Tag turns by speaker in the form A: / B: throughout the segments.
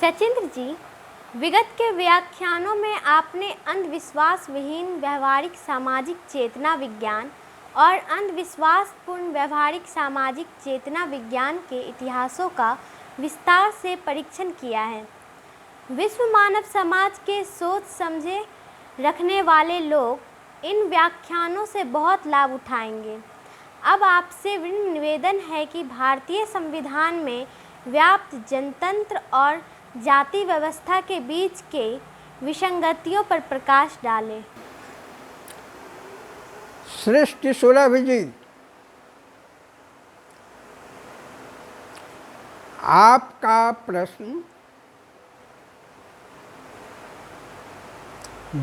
A: सचिंद्र जी, विगत के व्याख्यानों में आपने अंधविश्वास विहीन व्यवहारिक सामाजिक चेतना विज्ञान और अंधविश्वासपूर्ण व्यवहारिक सामाजिक चेतना विज्ञान के इतिहासों का विस्तार से परीक्षण किया है। विश्व मानव समाज के सोच समझे रखने वाले लोग इन व्याख्यानों से बहुत लाभ उठाएंगे। अब आपसे विनम्र निवेदन है कि भारतीय संविधान में व्याप्त जनतंत्र और जाति व्यवस्था के बीच के विसंगतियों पर प्रकाश डालें।
B: सृष्टि सुलभ जी, आपका प्रश्न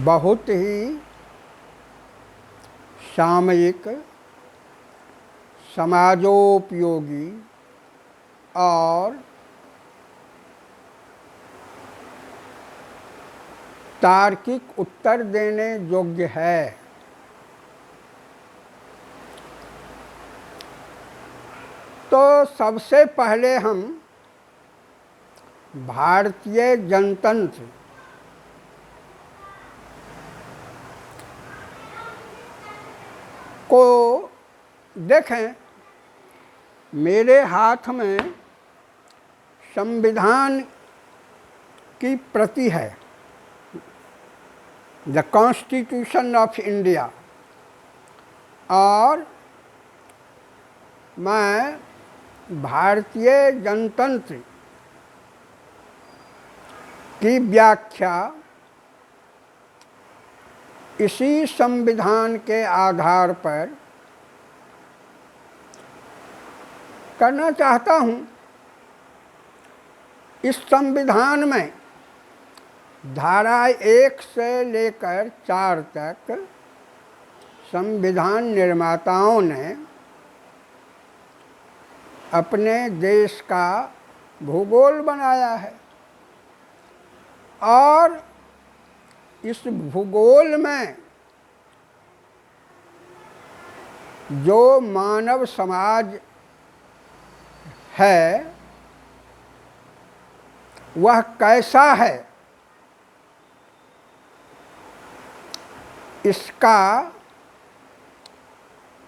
B: बहुत ही सामयिक, समाजोपयोगी और तार्किक उत्तर देने योग्य है। तो सबसे पहले हम भारतीय जनतंत्र को देखें। मेरे हाथ में संविधान की प्रति है, द कॉन्स्टिट्यूशन ऑफ इंडिया, और मैं भारतीय जनतंत्र की व्याख्या इसी संविधान के आधार पर करना चाहता हूँ। इस संविधान में धारा 1 से लेकर 4 तक संविधान निर्माताओं ने अपने देश का भूगोल बनाया है, और इस भूगोल में जो मानव समाज है वह कैसा है, इसका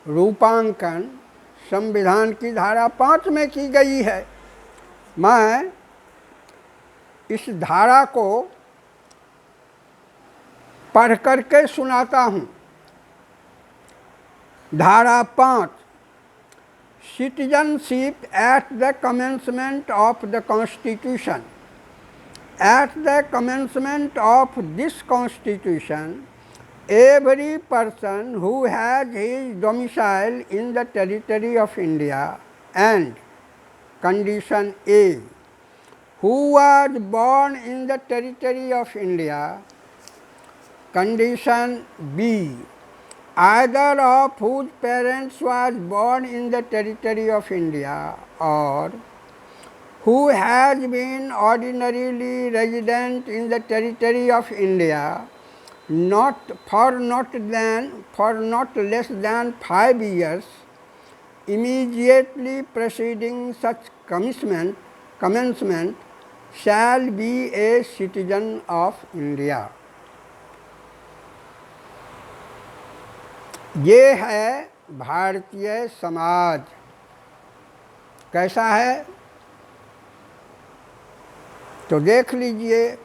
B: रूपांकन संविधान की धारा 5 में की गई है। मैं इस धारा को पढ़ करके सुनाता हूँ। धारा 5, Citizenship at the commencement of the Constitution. At the commencement of this Constitution, every person who has his domicile in the territory of India, and condition A, who was born in the territory of India, condition B, either of whose parents was born in the territory of India, or who has been ordinarily resident in the territory of India for not less than 5 years immediately preceding such commencement shall be a citizen of India. ये है भारतीय समाज। कैसा है तो देख लीजिए।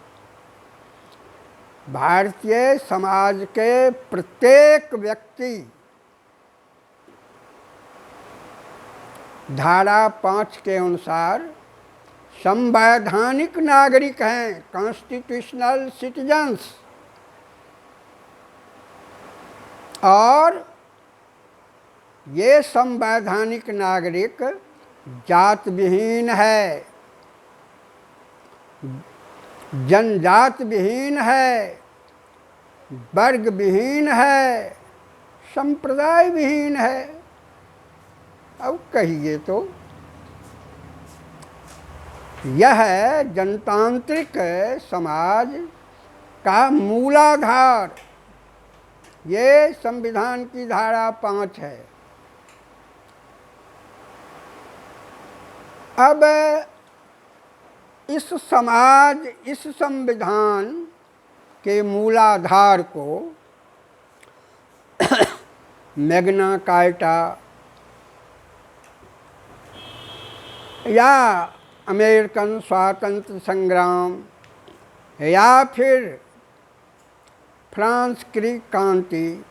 B: भारतीय समाज के प्रत्येक व्यक्ति धारा 5 के अनुसार संवैधानिक नागरिक हैं, कॉन्स्टिट्यूशनल सिटीजन्स, और ये संवैधानिक नागरिक जात विहीन है, जनजात विहीन है, वर्ग विहीन है, संप्रदाय विहीन है। अब कहिए तो यह जनतांत्रिक समाज का मूलाधार ये संविधान की धारा 5 है। अब इस समाज, इस संविधान के मूलाधार को मैग्ना कार्टा या अमेरिकन स्वातंत्र संग्राम या फिर फ्रांस की क्रांति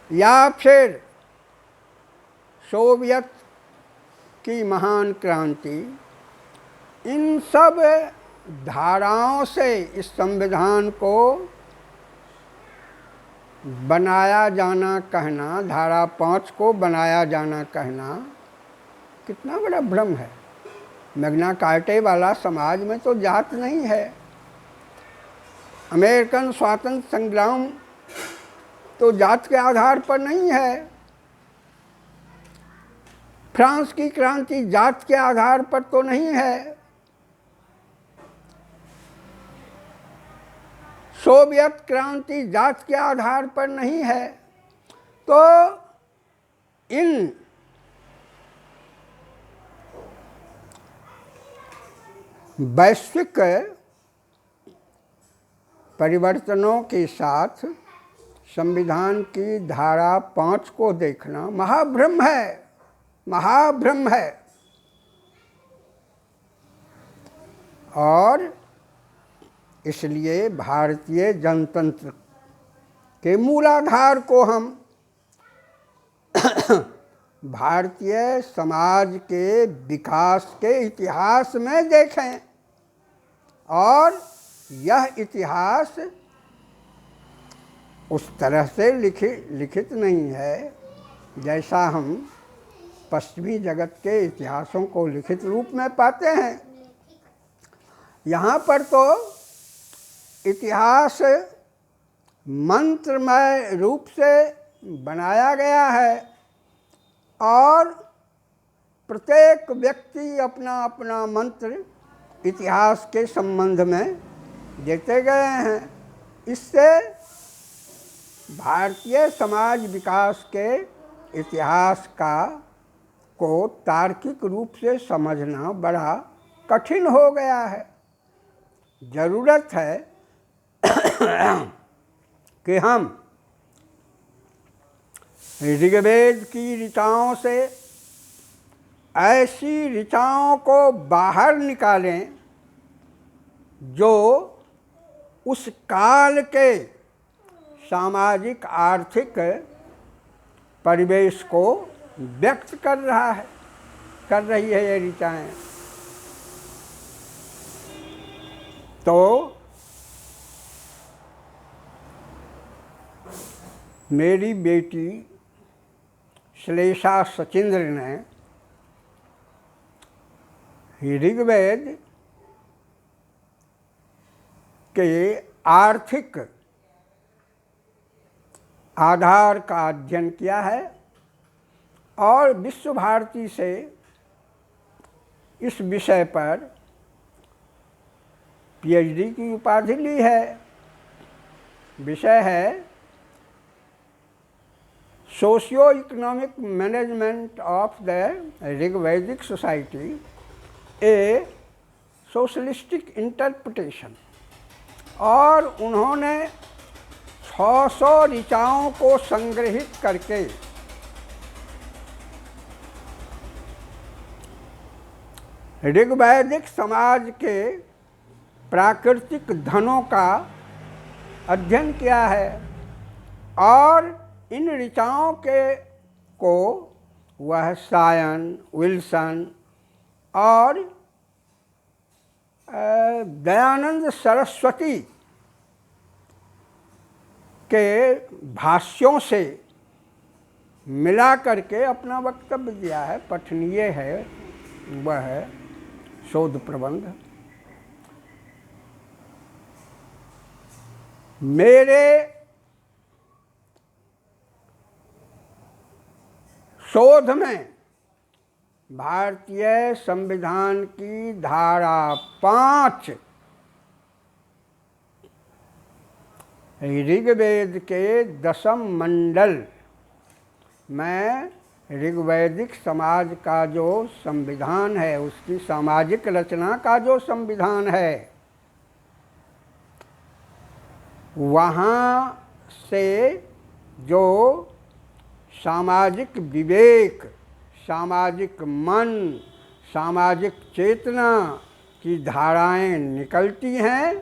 B: या फिर सोवियत की महान क्रांति, इन सब धाराओं से इस संविधान को बनाया जाना कहना, धारा 5 को बनाया जाना कहना कितना बड़ा भ्रम है। मैग्ना कार्टा वाला समाज में तो जात नहीं है। अमेरिकन स्वातंत्र संग्राम तो जात के आधार पर नहीं है। फ्रांस की क्रांति जात के आधार पर तो नहीं है। सोवियत क्रांति जात के आधार पर नहीं है। तो इन वैश्विक परिवर्तनों के साथ संविधान की धारा 5 को देखना महाभ्रम है, महाभ्रम है। और इसलिए भारतीय जनतंत्र के मूलाधार को हम भारतीय समाज के विकास के इतिहास में देखें। और यह इतिहास उस तरह से लिखित नहीं है जैसा हम पश्चिमी जगत के इतिहासों को लिखित रूप में पाते हैं। यहाँ पर तो इतिहास मंत्रमय रूप से बनाया गया है और प्रत्येक व्यक्ति अपना अपना मंत्र इतिहास के संबंध में देते गए हैं। इससे भारतीय समाज विकास के इतिहास को तार्किक रूप से समझना बड़ा कठिन हो गया है। ज़रूरत है कि हम ऋग्वेद की ऋचाओं से ऐसी ऋचाओं को बाहर निकालें जो उस काल के सामाजिक आर्थिक परिवेश को व्यक्त कर रही है ये ऋचाएँ। तो मेरी बेटी श्लेषा सचिंद्र ने ऋग्वेद के आर्थिक आधार का अध्ययन किया है और विश्व भारती से इस विषय पर पीएचडी की उपाधि ली है। विषय है socio economic management of the Rigvedic society, a socialistic interpretation. और उन्होंने 600 ऋचाओं को संग्रहित करके ऋग्वैदिक समाज के प्राकृतिक धनों का अध्ययन किया है और इन ऋचाओं को वह सायन, विल्सन और दयानंद सरस्वती के भाष्यों से मिला करके अपना वक्तव्य दिया है। पठनीय है वह शोध प्रबंध। मेरे शोध में भारतीय संविधान की धारा 5 ऋग्वेद के 10म मंडल में ऋग्वैदिक समाज का जो संविधान है, उसकी सामाजिक रचना का जो संविधान है, वहाँ से जो सामाजिक विवेक, सामाजिक मन, सामाजिक चेतना की धाराएं निकलती हैं,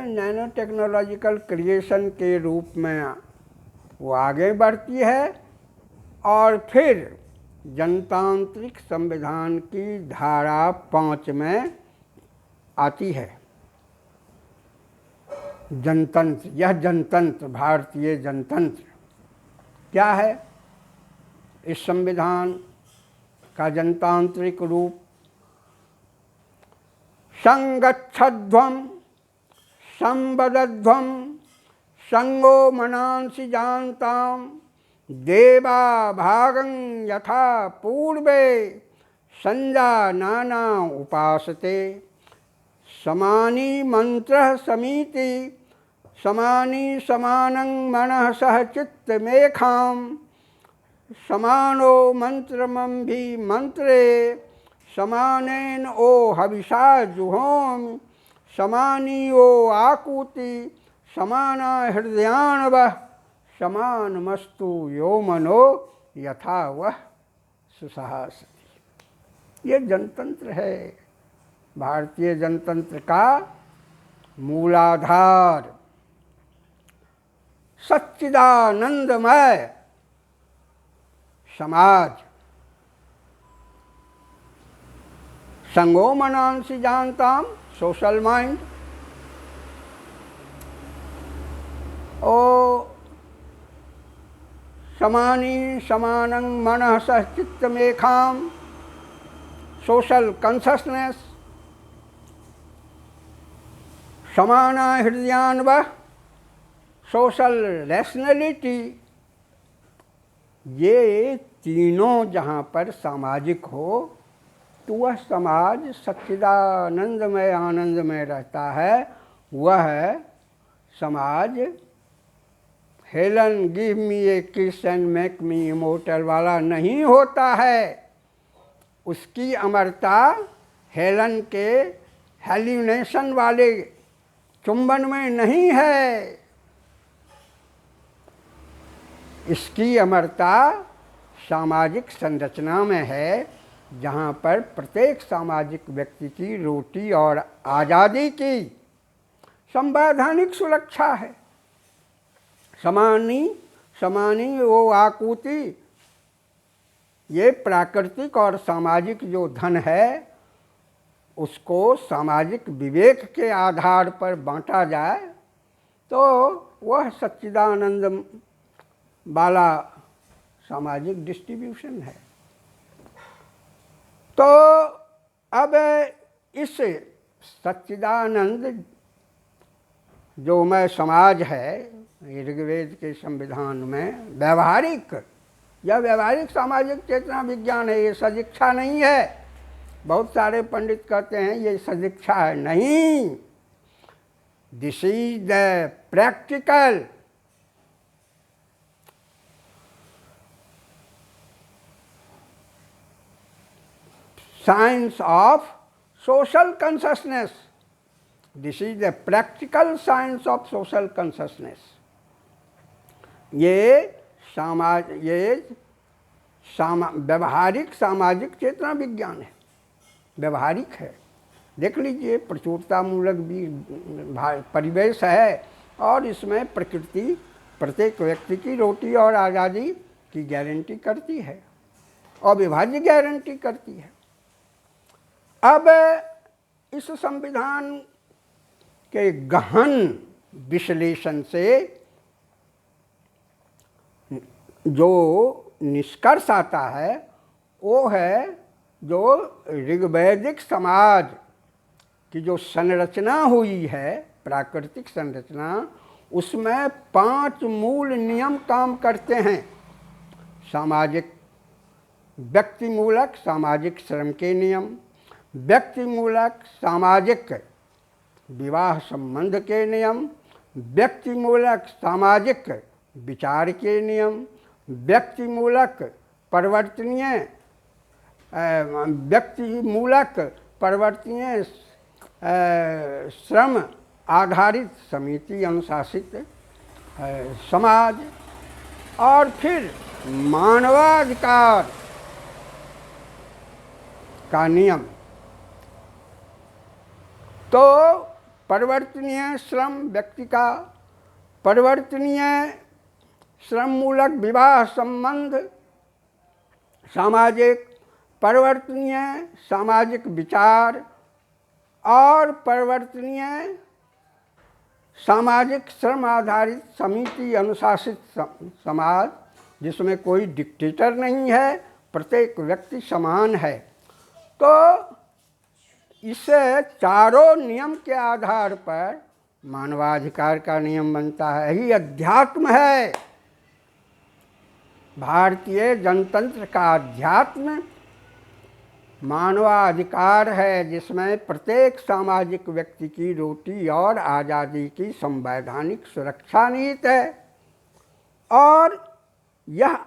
B: नैनो टेक्नोलॉजिकल क्रिएशन के रूप में वो आगे बढ़ती है और फिर जनतांत्रिक संविधान की धारा 5 में आती है। जनतंत्र, यह जनतंत्र, भारतीय जनतंत्र क्या है? इस संविधान का जनतांत्रिक रूप संगच्छध्वं संवदध्वं संगो मनांसि जानतां देवा भागं यथा पूर्वे संजानाना उपासते समानी मंत्रः समीति समानी समानं मनः सह चित्तमेखां समानो मंत्रमंभि मंत्रे समानेन ओ हविषा जुहोमि समानी ओ आकुति समाना हृदयान्वः समानमस्तु यो मनो यथा वह सुसहासति। ये जनतंत्र है, भारतीय जनतंत्र का मूलाधार। सच्चिदानंदमय समाज, संगो मनांसि जानतां, सोशल माइंड, ओ समानी समानं मनः सह चित्तमेखां, सोशल कॉन्शसनेस, समाना हृदयान्वः, सोशल रैशनैलिटी। ये तीनों जहाँ पर सामाजिक हो तो वह समाज सच्चिदानंदमय आनंदमय रहता है। वह समाज हेलन गिव मी ए किस एंड मेक मी इमोर्टल वाला नहीं होता है। उसकी अमरता हेलन के हेल्यूनेशन वाले चुंबन में नहीं है। इसकी अमरता सामाजिक संरचना में है, जहाँ पर प्रत्येक सामाजिक व्यक्ति की रोटी और आज़ादी की संवैधानिक सुरक्षा है। समानी वो आकुति, ये प्राकृतिक और सामाजिक जो धन है उसको सामाजिक विवेक के आधार पर बांटा जाए तो वह सच्चिदानंद वाला सामाजिक डिस्ट्रीब्यूशन है। तो अब इस सच्चिदानंद जो मैं समाज है ऋग्वेद के संविधान में व्यवहारिक, यह व्यवहारिक सामाजिक चेतना विज्ञान है, ये सदिच्छा नहीं है। बहुत सारे पंडित कहते हैं ये सदिच्छा है, नहीं, this is the practical science of social consciousness. This is the practical science of social consciousness. ये व्यवहारिक सामाजिक चेतना विज्ञान है, व्यवहारिक है। देख लीजिए, प्रचुरतामूलक भी परिवेश है और इसमें प्रकृति प्रत्येक व्यक्ति की रोटी और आज़ादी की गारंटी करती है, अविभाज्य गारंटी करती है। अब इस संविधान के गहन विश्लेषण से जो निष्कर्ष आता है वो है जो ऋग्वैदिक समाज की जो संरचना हुई है, प्राकृतिक संरचना, उसमें 5 मूल नियम काम करते हैं। सामाजिक व्यक्ति मूलक सामाजिक श्रम के नियम, व्यक्ति मूलक सामाजिक विवाह संबंध के नियम, व्यक्ति मूलक सामाजिक विचार के नियम, व्यक्तिमूलक परिवर्तनीय श्रम आधारित समिति अनुशासित समाज, और फिर मानवाधिकार का नियम। तो परिवर्तनीय श्रम व्यक्ति का, परिवर्तनीय श्रम मूलक विवाह संबंध सामाजिक, परिवर्तनीय सामाजिक विचार और परिवर्तनीय सामाजिक श्रम आधारित समिति अनुशासित समाज, जिसमें कोई डिक्टेटर नहीं है, प्रत्येक व्यक्ति समान है। तो इससे चारों नियम के आधार पर मानवाधिकार का नियम बनता है। यही अध्यात्म है। भारतीय जनतंत्र का अध्यात्म मानवाधिकार है, जिसमें प्रत्येक सामाजिक व्यक्ति की रोटी और आज़ादी की संवैधानिक सुरक्षा निहित है। और यह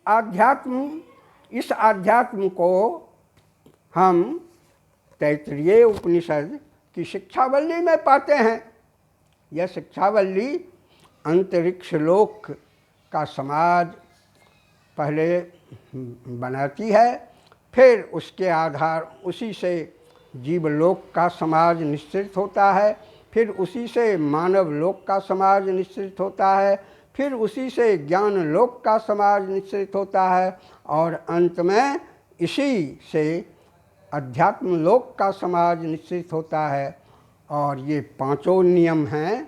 B: आध्यात्म, इस आध्यात्म को हम तैत्तिरीय उपनिषद की शिक्षावल्ली में पाते हैं। यह शिक्षावल्ली अंतरिक्ष लोक का समाज पहले बनाती है, फिर उसके आधार उसी से जीवलोक का समाज निश्चित होता है, फिर उसी से मानव लोक का समाज निश्चित होता है, फिर उसी से ज्ञान लोक का समाज निश्चित होता है, और अंत में इसी से अध्यात्म लोक का समाज निश्चित होता है। और ये पांचों नियम हैं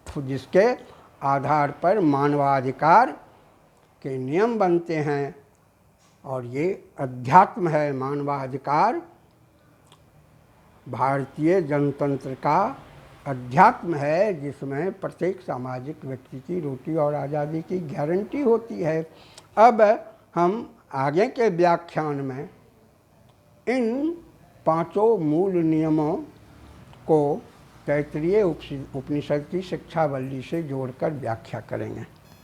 B: जिसके आधार पर मानवाधिकार के नियम बनते हैं। और ये अध्यात्म है, मानवाधिकार भारतीय जनतंत्र का अध्यात्म है, जिसमें प्रत्येक सामाजिक व्यक्ति की रोटी और आज़ादी की गारंटी होती है। अब हम आगे के व्याख्यान में इन पांचों मूल नियमों को तैत्तिरीय उपनिषद की शिक्षावल्ली से जोड़कर व्याख्या करेंगे।